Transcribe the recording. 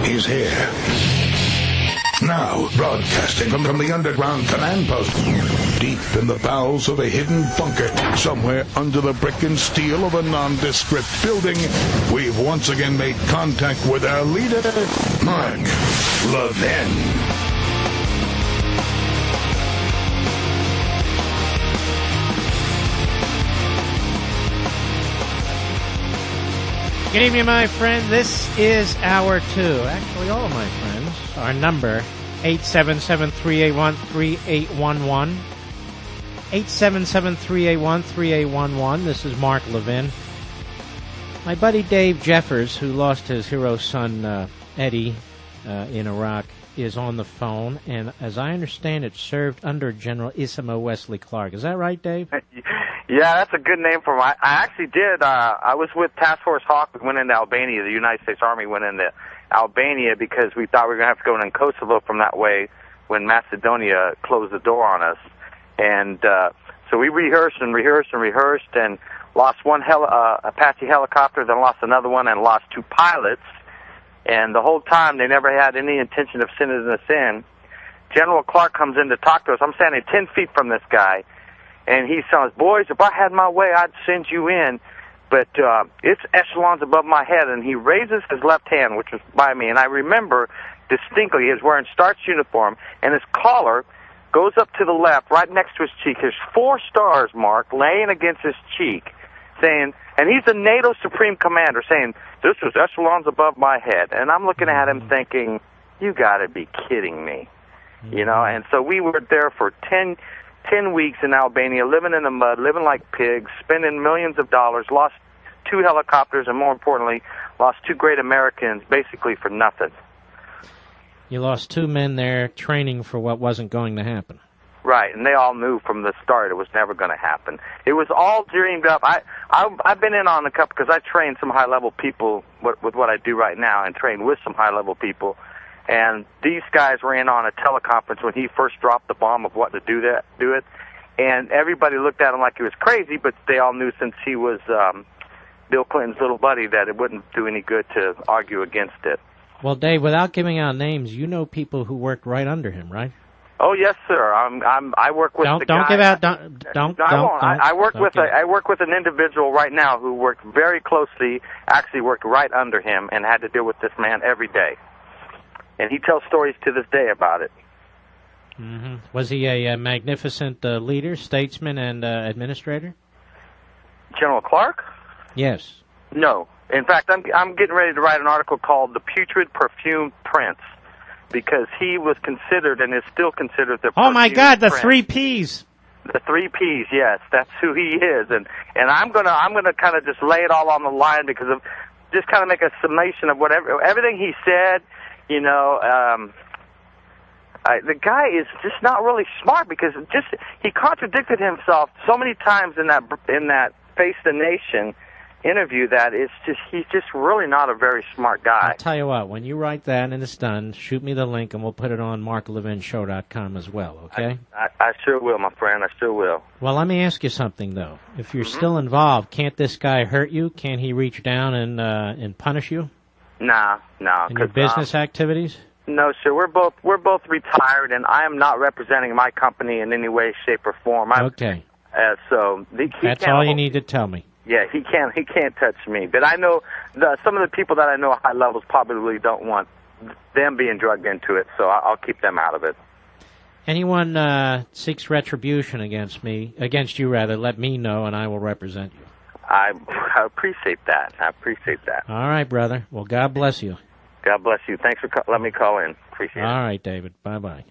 is here. Now, broadcasting from the underground command post, deep in the bowels of a hidden bunker, somewhere under the brick and steel of a nondescript building, we've once again made contact with our leader, Mark Levin. Good evening, my friend. This is hour two. Actually, all of my friends. Our number, 877-381-3811. 877-381-3811. This is Mark Levin. My buddy Dave Jeffers, who lost his hero son, Eddie, in Iraq, is on the phone. And as I understand it, served under General Isamo Wesley Clark. Is that right, Dave? Yeah, that's a good name for him. I actually did. I was with Task Force Hawk. We went into Albania. The United States Army went into Albania because we thought we were going to have to go in Kosovo from that way when Macedonia closed the door on us. And so we rehearsed and lost one Apache helicopter, then lost another one, and lost two pilots. And the whole time, they never had any intention of sending us in. General Clark comes in to talk to us. I'm standing 10 feet from this guy. And he's telling us, boys, if I had my way, I'd send you in, but it's echelons above my head. And he raises his left hand, which was by me, and I remember distinctly he was wearing starch uniform, and his collar goes up to the left, right next to his cheek. There's 4 stars, Mark, laying against his cheek, saying, and he's the NATO Supreme Commander, saying, this was echelons above my head. And I'm looking at him thinking, you got to be kidding me, you know. And so we were there for 10 weeks in Albania, living in the mud, living like pigs, spending millions of dollars, lost 2 helicopters, and more importantly, lost 2 great Americans basically for nothing. You lost 2 men there training for what wasn't going to happen. Right, and they all knew from the start it was never going to happen. It was all dreamed up. I've been in on a couple because I train some high-level people with what I do right now and train with some high-level people. And these guys were in on a teleconference when he first dropped the bomb of what to do it. And everybody looked at him like he was crazy, but they all knew since he was Bill Clinton's little buddy that it wouldn't do any good to argue against it. Well, Dave, without giving out names, you know people who worked right under him, right? Oh yes, sir. I work with the guy. Don't give out. Don't. I work with an individual right now who worked very closely. Actually, worked right under him and had to deal with this man every day. And he tells stories to this day about it. Mm-hmm. Was he a magnificent leader, statesman, and administrator? General Clark? Yes. No. In fact, I'm getting ready to write an article called "The Putrid Perfumed Prince," because he was considered and is still considered the. Oh my God! The Prince. 3 Ps. The 3 Ps. Yes, that's who he is, and I'm gonna kind of just lay it all on the line because of just kind of make a summation of everything he said. You know, the guy is just not really smart because he contradicted himself so many times in that Face the Nation interview that he's just really not a very smart guy. I'll tell you what, when you write that and it's done, shoot me the link and we'll put it on marklevinshow.com as well, okay? I sure will, my friend. I sure will. Well, let me ask you something, though. If you're still involved, can't this guy hurt you? Can't he reach down and punish you? No. In your business activities? No, sir. We're both retired, and I am not representing my company in any way, shape, or form. Okay. So that's all you need to tell me. Yeah, he can't touch me. But I know some of the people that I know at high levels probably don't want them being drugged into it, so I'll keep them out of it. Anyone seeks retribution against you, let me know, and I will represent you. I appreciate that. All right, brother. Well, God bless you. God bless you. Thanks for letting me call in. Appreciate it. All right, David. Bye-bye.